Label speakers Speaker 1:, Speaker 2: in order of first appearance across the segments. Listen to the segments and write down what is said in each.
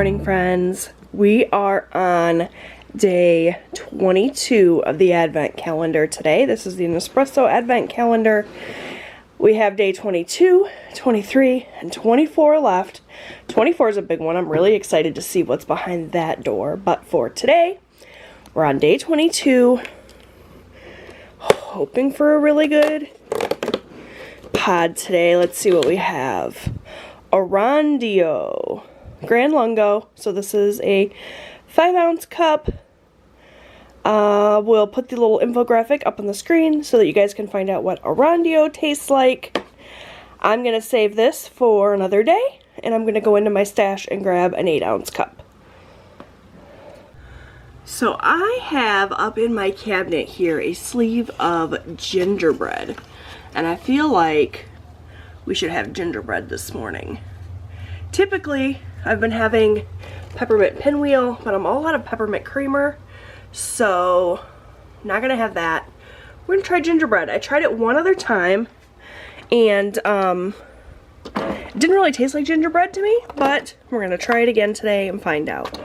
Speaker 1: morning, friends. We are on day 22 of the Advent calendar today. This is the Nespresso Advent calendar. We have day 22, 23, and 24 left. 24 is a big one. I'm really excited to see what's behind that door. But for today, we're on day 22. Hoping for a really good pod today. Let's see what we have. Orondio Grand Lungo. So this is a 5-ounce cup. We'll put the little infographic up on the screen so that you guys can find out what Orondio tastes like. I'm going to save this for another day, and I'm going to go into my stash and grab an 8-ounce cup. So I have up in my cabinet here a sleeve of gingerbread, and I feel like we should have gingerbread this morning. Typically, I've been having peppermint pinwheel, but I'm all out of peppermint creamer, so not gonna have that. We're gonna try gingerbread. I tried it one other time, and it didn't really taste like gingerbread to me, but we're gonna try it again today and find out.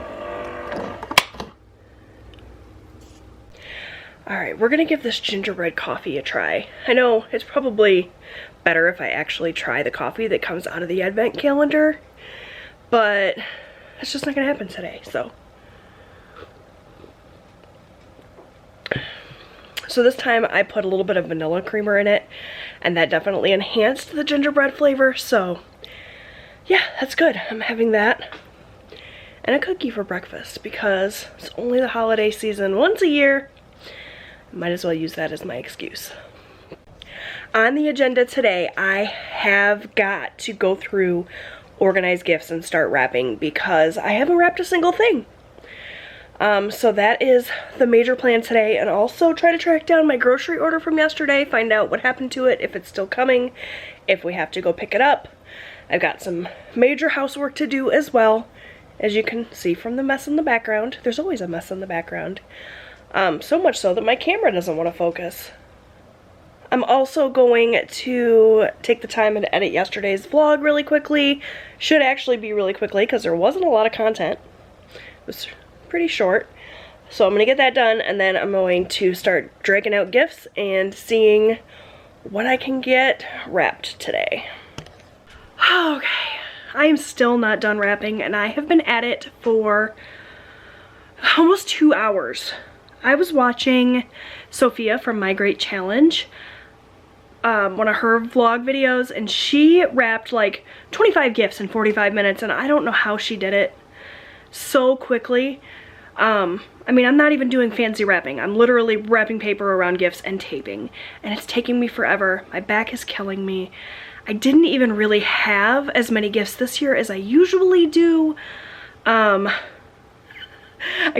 Speaker 1: Alright, we're gonna give this gingerbread coffee a try. I know it's probably better if I actually try the coffee that comes out of the Advent calendar, but it's just not gonna happen today, so. So this time I put a little bit of vanilla creamer in it, and that definitely enhanced the gingerbread flavor, so yeah, that's good. I'm having that and a cookie for breakfast because it's only the holiday season once a year. Might as well use that as my excuse. On the agenda today, I have got to go through organized gifts and start wrapping because I haven't wrapped a single thing. So that is the major plan today, and also try to track down my grocery order from yesterday, find out what happened to it, if it's still coming, if we have to go pick it up. I've got some major housework to do as well. As you can see from the mess in the background, there's always a mess in the background. So much so that my camera doesn't want to focus. I'm also going to take the time and edit yesterday's vlog really quickly. Should actually be really quickly because there wasn't a lot of content. It was pretty short. So I'm going to get that done, and then I'm going to start dragging out gifts and seeing what I can get wrapped today. Okay, I am still not done wrapping, and I have been at it for almost 2 hours. I was watching Sophia from My Great Challenge, one of her vlog videos, and she wrapped like 25 gifts in 45 minutes, and I don't know how she did it so quickly. I mean, I'm not even doing fancy wrapping. I'm literally wrapping paper around gifts and taping, and it's taking me forever. My back is killing me. I didn't even really have as many gifts this year as I usually do. I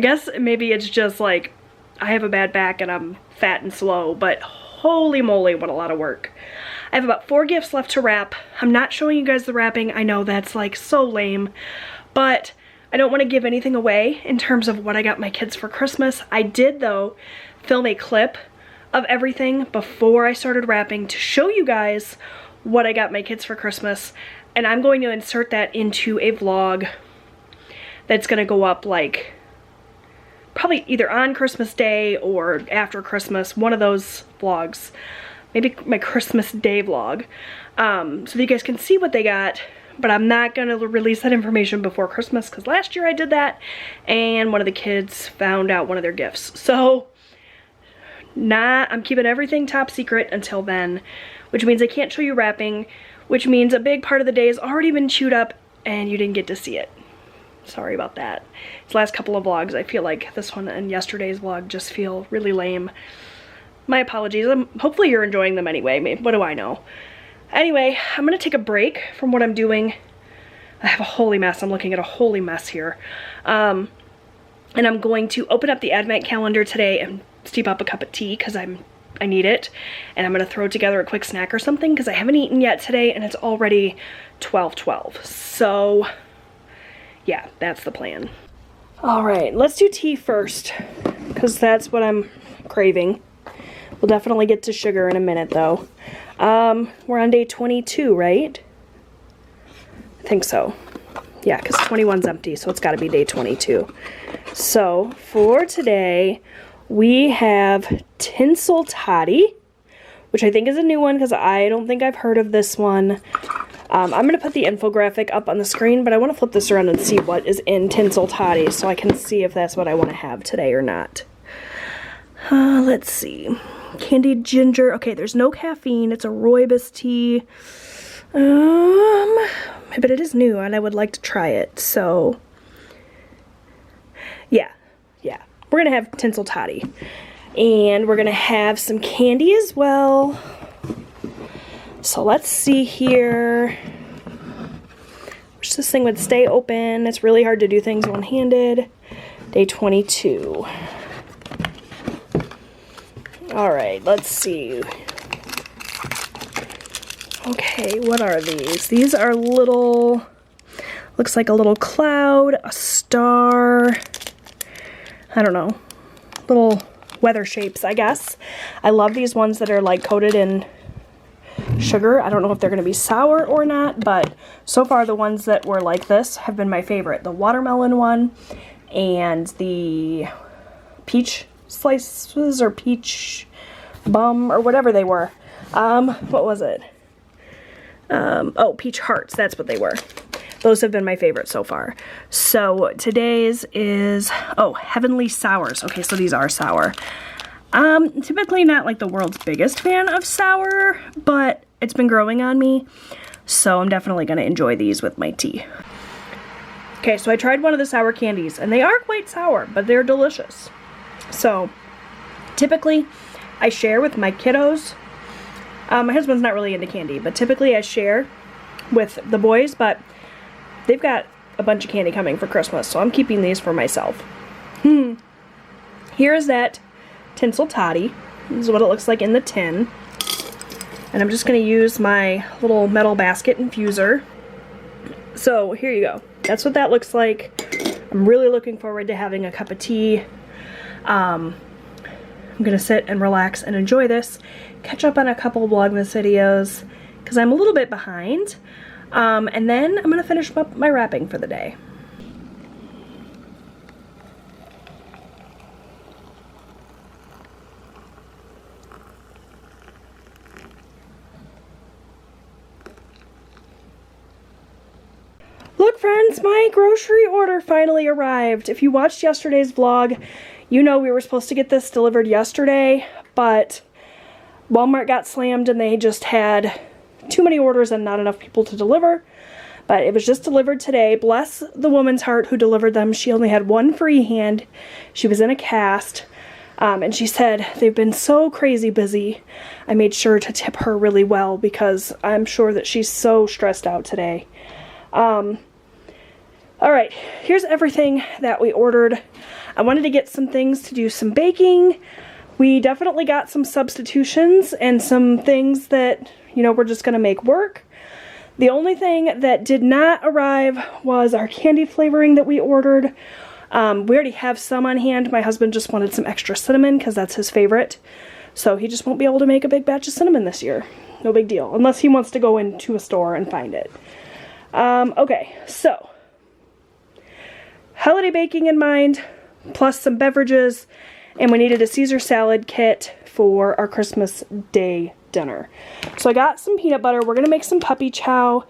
Speaker 1: guess maybe it's just like I have a bad back and I'm fat and slow, but holy moly, what a lot of work. I have about 4 gifts left to wrap. I'm not showing you guys the wrapping. I know that's like so lame, but I don't want to give anything away in terms of what I got my kids for Christmas. I did, though, film a clip of everything before I started wrapping to show you guys what I got my kids for Christmas, and I'm going to insert that into a vlog that's going to go up like probably either on Christmas Day or after Christmas, one of those vlogs. Maybe my Christmas Day vlog, so that you guys can see what they got. But I'm not going to release that information before Christmas because last year I did that and one of the kids found out one of their gifts. So I'm keeping everything top secret until then, which means I can't show you wrapping, which means a big part of the day has already been chewed up and you didn't get to see it. Sorry about that. These last couple of vlogs, I feel like this one and yesterday's vlog just feel really lame. My apologies. Hopefully you're enjoying them anyway. What do I know? Anyway, I'm going to take a break from what I'm doing. I have a holy mess. I'm looking at a holy mess here. And I'm going to open up the Advent calendar today and steep up a cup of tea because I need it. And I'm going to throw together a quick snack or something because I haven't eaten yet today and it's already 12:12. So yeah, that's the plan. All right, let's do tea first because that's what I'm craving. We'll definitely get to sugar in a minute though. We're on day 22, right? I think so. Yeah, because 21's empty, so it's got to be day 22. So for today, we have Tinsel Toddy, which I think is a new one because I don't think I've heard of this one. I'm going to put the infographic up on the screen, but I want to flip this around and see what is in Tinsel Toddy so I can see if that's what I want to have today or not. Let's see. Candied ginger. Okay, there's no caffeine. It's a rooibos tea. But it is new and I would like to try it. So, yeah. We're going to have Tinsel Toddy. And we're going to have some candy as well. So let's see here. Wish this thing would stay open. It's really hard to do things one-handed. Day 22. Alright, let's see. Okay, what are these? These are little, looks like a little cloud, a star, I don't know, little weather shapes, I guess. I love these ones that are like coated in sugar. I don't know if they're going to be sour or not, but so far the ones that were like this have been my favorite. The watermelon one and the peach slices or peach bum or whatever they were. What was it? Oh, peach hearts, that's what they were. Those have been my favorite so far. So today's is, oh, heavenly sours. Okay, so these are sour. Typically not like the world's biggest fan of sour, but it's been growing on me, so I'm definitely going to enjoy these with my tea. Okay, so I tried one of the sour candies, and they are quite sour, but they're delicious. So, typically, I share with my kiddos. My husband's not really into candy, but typically I share with the boys, but they've got a bunch of candy coming for Christmas, so I'm keeping these for myself. Here is that Tinsel Toddy. This is what it looks like in the tin. And I'm just going to use my little metal basket infuser. So here you go. That's what that looks like. I'm really looking forward to having a cup of tea. I'm going to sit and relax and enjoy this. Catch up on a couple of Vlogmas videos because I'm a little bit behind. And then I'm going to finish up my wrapping for the day. Look friends, my grocery order finally arrived. If you watched yesterday's vlog, you know we were supposed to get this delivered yesterday, but Walmart got slammed and they just had too many orders and not enough people to deliver. But it was just delivered today. Bless the woman's heart who delivered them. She only had one free hand. She was in a cast. And she said, they've been so crazy busy. I made sure to tip her really well because I'm sure that she's so stressed out today. Alright, here's everything that we ordered. I wanted to get some things to do some baking. We definitely got some substitutions and some things that, you know, we're just going to make work. The only thing that did not arrive was our candy flavoring that we ordered. We already have some on hand. My husband just wanted some extra cinnamon because that's his favorite. So he just won't be able to make a big batch of cinnamon this year. No big deal. Unless he wants to go into a store and find it. Okay, so holiday baking in mind, plus some beverages, and we needed a Caesar salad kit for our Christmas Day dinner. So I got some peanut butter. We're going to make some puppy chow.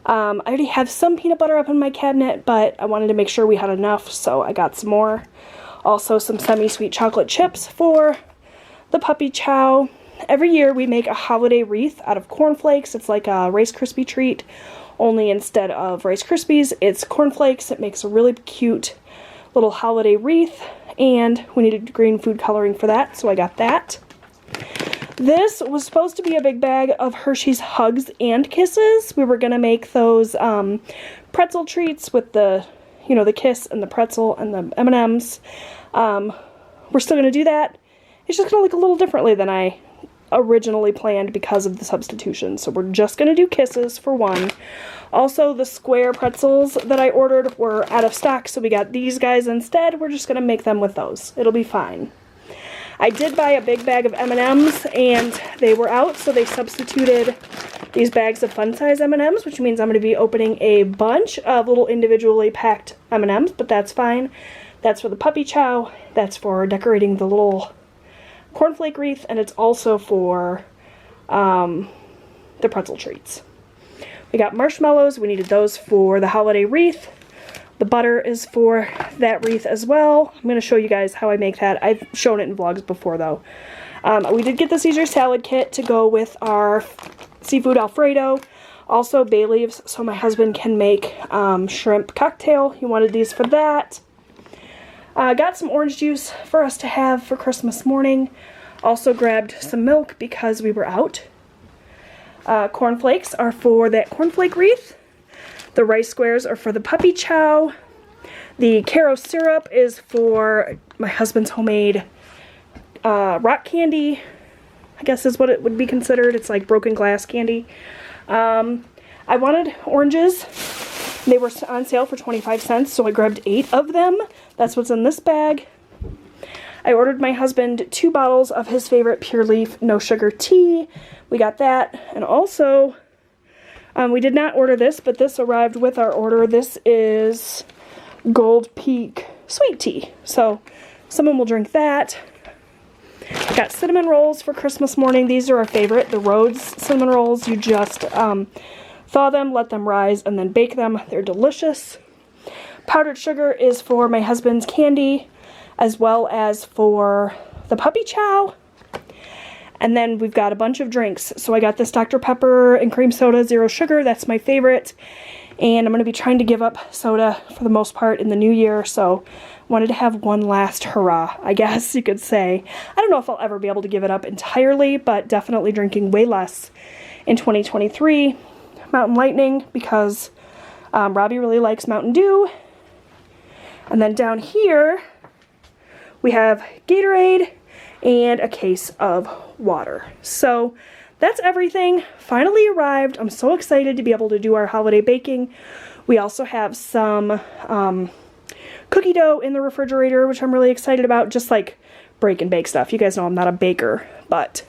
Speaker 1: I already have some peanut butter up in my cabinet, but I wanted to make sure we had enough, so I got some more. Also some semi-sweet chocolate chips for the puppy chow. Every year we make a holiday wreath out of cornflakes. It's like a Rice Krispie treat, only instead of Rice Krispies, it's cornflakes. It makes a really cute little holiday wreath, and we needed green food coloring for that, so I got that. This was supposed to be a big bag of Hershey's Hugs and Kisses. We were going to make those pretzel treats with the, you know, the kiss and the pretzel and the M&Ms. We're still going to do that. It's just going to look a little differently than I originally planned because of the substitution. So we're just going to do Kisses for one. Also, the square pretzels that I ordered were out of stock, so we got these guys instead. We're just going to make them with those. It'll be fine. I did buy a big bag of M&Ms, and they were out, so they substituted these bags of fun size M&Ms, which means I'm going to be opening a bunch of little individually packed M&Ms, but that's fine. That's for the puppy chow, that's for decorating the little cornflake wreath, and it's also for the pretzel treats. We got marshmallows, we needed those for the holiday wreath. The butter is for that wreath as well. I'm going to show you guys how I make that. I've shown it in vlogs before though. We did get the Caesar salad kit to go with our seafood Alfredo. Also bay leaves so my husband can make shrimp cocktail. He wanted these for that. Got some orange juice for us to have for Christmas morning. Also grabbed some milk because we were out. Cornflakes are for that cornflake wreath. The rice squares are for the puppy chow. The Caro syrup is for my husband's homemade rock candy, I guess is what it would be considered. It's like broken glass candy. I wanted oranges. They were on sale for 25 cents, so I grabbed 8 of them. That's what's in this bag. I ordered my husband 2 bottles of his favorite Pure Leaf no sugar tea. We got that. And also, we did not order this, but this arrived with our order. This is Gold Peak sweet tea. So someone will drink that. Got cinnamon rolls for Christmas morning. These are our favorite, the Rhodes cinnamon rolls. You just thaw them, let them rise, and then bake them. They're delicious. Powdered sugar is for my husband's candy, as well as for the puppy chow. And then we've got a bunch of drinks. So I got this Dr. Pepper and cream soda, 0 sugar. That's my favorite. And I'm going to be trying to give up soda for the most part in the new year. So wanted to have one last hurrah, I guess you could say. I don't know if I'll ever be able to give it up entirely, but definitely drinking way less in 2023. Mountain Lightning, because Robbie really likes Mountain Dew. And then down here, we have Gatorade and a case of water. So that's everything. Finally arrived. I'm so excited to be able to do our holiday baking. We also have some cookie dough in the refrigerator, which I'm really excited about. Just like break and bake stuff. You guys know I'm not a baker, but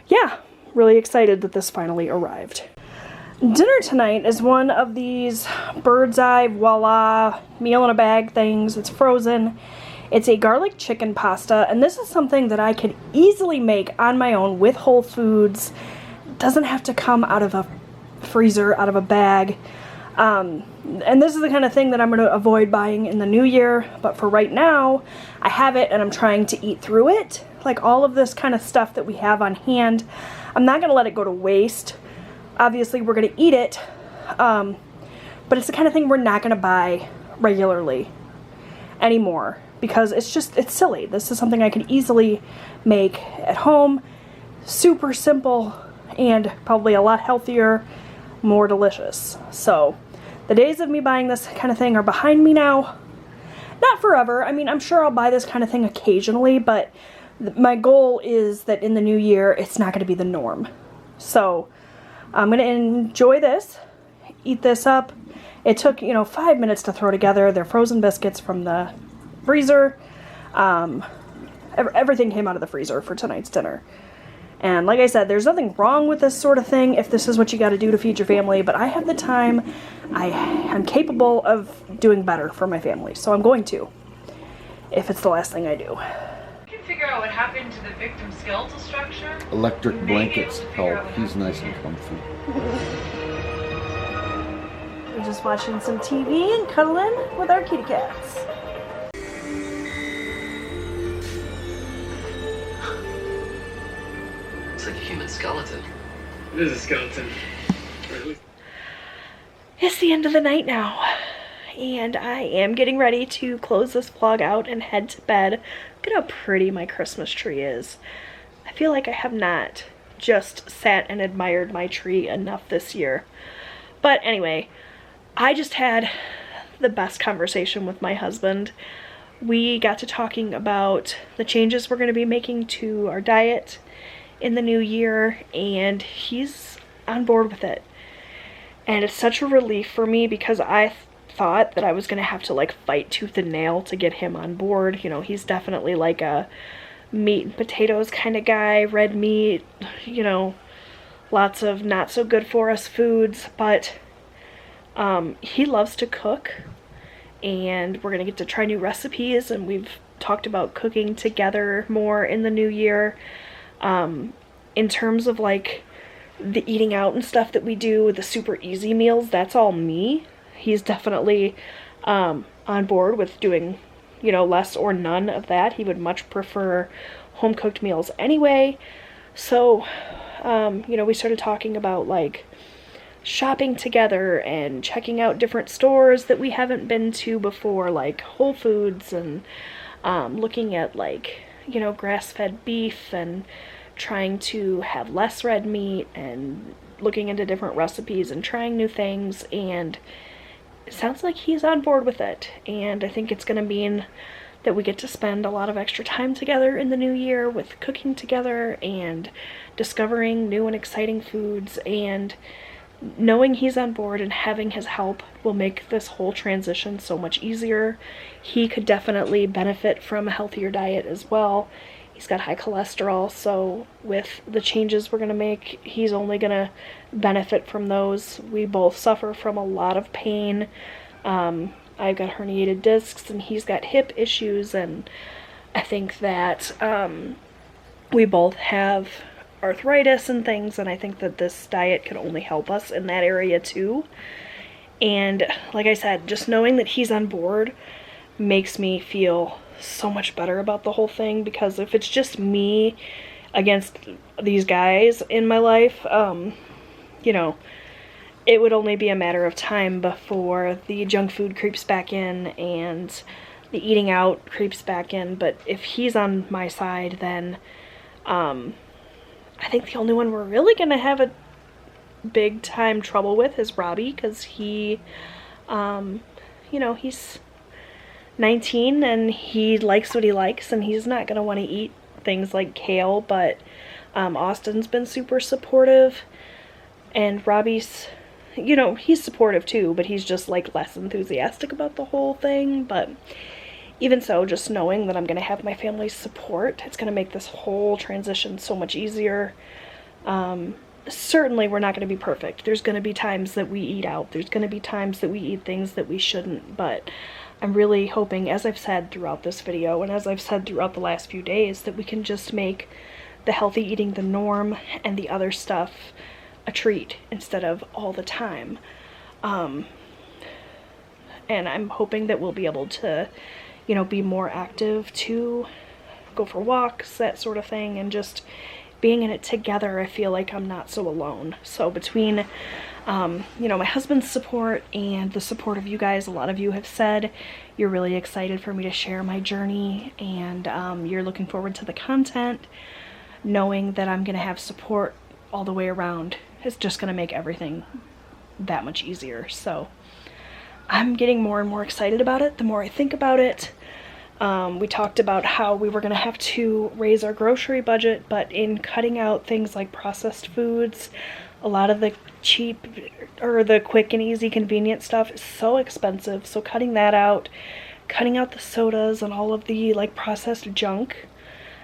Speaker 1: yeah, really excited that this finally arrived. Dinner tonight is one of these bird's eye voila meal in a bag things. It's frozen. It's a garlic chicken pasta, and this is something that I could easily make on my own with Whole Foods. It doesn't have to come out of a freezer, out of a bag. And this is the kind of thing that I'm going to avoid buying in the new year, but for right now, I have it and I'm trying to eat through it. Like all of this kind of stuff that we have on hand, I'm not going to let it go to waste. Obviously, we're going to eat it, but it's the kind of thing we're not going to buy regularly anymore. Because it's silly. This is something I could easily make at home. Super simple and probably a lot healthier, more delicious. So the days of me buying this kind of thing are behind me now. Not forever. I mean, I'm sure I'll buy this kind of thing occasionally, but my goal is that in the new year, it's not going to be the norm. So I'm going to enjoy this, eat this up. It took, 5 minutes to throw together. They're frozen biscuits from the freezer. Everything came out of the freezer for tonight's dinner. And like I said, there's nothing wrong with this sort of thing if this is what you got to do to feed your family, but I have the time. I am capable of doing better for my family, so I'm going to, if it's the last thing I do.
Speaker 2: You can figure out what happened to the victim's skeletal structure.
Speaker 3: Electric blankets help. He's nice and comfy.
Speaker 1: We're just watching some TV and cuddling with our kitty cats.
Speaker 4: Like a human skeleton.
Speaker 5: It is a skeleton.
Speaker 1: It's the end of the night now, and I am getting ready to close this vlog out and head to bed. Look at how pretty my Christmas tree is. I feel like I have not just sat and admired my tree enough this year. But anyway, I just had the best conversation with my husband. We got to talking about the changes we're going to be making to our diet in the new year, and he's on board with it. And it's such a relief for me because I thought that I was gonna have to like fight tooth and nail to get him on board. He's definitely like a meat and potatoes kind of guy, red meat, lots of not so good for us foods, but he loves to cook, and we're gonna get to try new recipes, and we've talked about cooking together more in the new year. In terms of like the eating out and stuff that we do, the super easy meals, that's all me. He's definitely on board with doing, you know, less or none of that. He would much prefer home cooked meals anyway. So you know, we started talking about like shopping together and checking out different stores that we haven't been to before, like Whole Foods, and looking at like, you know, grass-fed beef and trying to have less red meat, and looking into different recipes and trying new things. And it sounds like he's on board with it, and I think it's gonna mean that we get to spend a lot of extra time together in the new year with cooking together and discovering new and exciting foods. And knowing he's on board and having his help will make this whole transition so much easier. He could definitely benefit from a healthier diet as well. He's got high cholesterol, so with the changes we're gonna make, he's only gonna benefit from those. We both suffer from a lot of pain. I've got herniated discs and he's got hip issues, and I think that we both have arthritis and things, and I think that this diet can only help us in that area too. And like I said, just knowing that he's on board makes me feel so much better about the whole thing, because if it's just me against these guys in my life, you know, it would only be a matter of time before the junk food creeps back in and the eating out creeps back in. But if he's on my side, then I think the only one we're really gonna have a big time trouble with is Robbie, because he, you know, he's 19 and he likes what he likes, and he's not gonna want to eat things like kale. But Austin's been super supportive, and Robbie's, you know, he's supportive too, but he's just like less enthusiastic about the whole thing. But even so, just knowing that I'm gonna have my family's support, it's gonna make this whole transition so much easier. Certainly we're not gonna be perfect. There's gonna be times that we eat out. There's gonna be times that we eat things that we shouldn't, but I'm really hoping, as I've said throughout this video, and as I've said throughout the last few days, that we can just make the healthy eating the norm and the other stuff a treat instead of all the time. And I'm hoping that we'll be able to, you know, be more active, to go for walks, that sort of thing, and just being in it together. I feel like I'm not so alone. So between you know, my husband's support and the support of you guys, a lot of you have said you're really excited for me to share my journey, and you're looking forward to the content. Knowing that I'm gonna have support all the way around is just gonna make everything that much easier. So I'm getting more and more excited about it the more I think about it. We talked about how we were gonna have to raise our grocery budget, but in cutting out things like processed foods, a lot of the cheap or the quick and easy convenient stuff is so expensive. So cutting that out, cutting out the sodas and all of the like processed junk,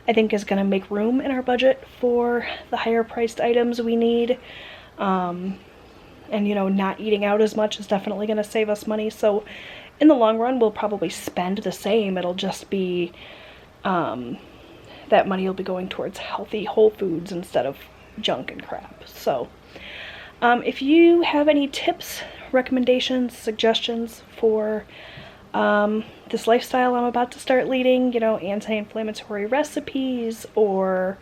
Speaker 1: I think is gonna make room in our budget for the higher priced items we need. And you know, not eating out as much is definitely gonna save us money. So in the long run, we'll probably spend the same. It'll just be that money will be going towards healthy whole foods instead of junk and crap. So if you have any tips, recommendations, suggestions for this lifestyle I'm about to start leading, you know, anti-inflammatory recipes, or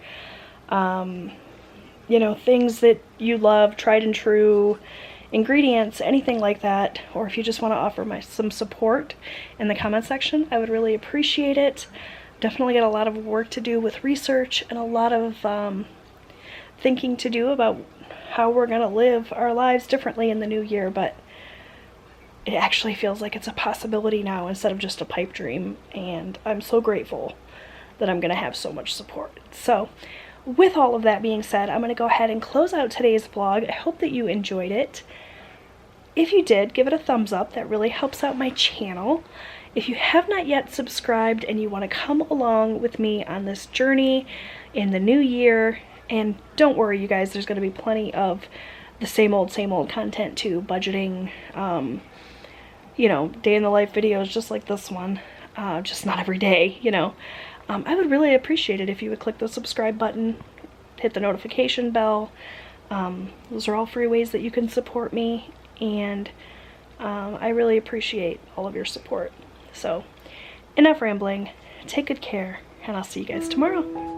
Speaker 1: you know, things that you love, tried and true ingredients, anything like that, or if you just want to offer some support in the comment section, I would really appreciate it. Definitely got a lot of work to do with research and a lot of thinking to do about how we're gonna live our lives differently in the new year, but it actually feels like it's a possibility now instead of just a pipe dream, and I'm so grateful that I'm gonna have so much support. So with all of that being said, I'm gonna go ahead and close out today's vlog. I hope that you enjoyed it. If you did, give it a thumbs up. That really helps out my channel. If you have not yet subscribed and you want to come along with me on this journey in the new year And don't worry, you guys, there's going to be plenty of the same old content too. Budgeting, you know, day in the life videos just like this one. Just not every day, you know. I would really appreciate it if you would click the subscribe button, hit the notification bell. Those are all free ways that you can support me, and I really appreciate all of your support. So, enough rambling, take good care, and I'll see you guys tomorrow.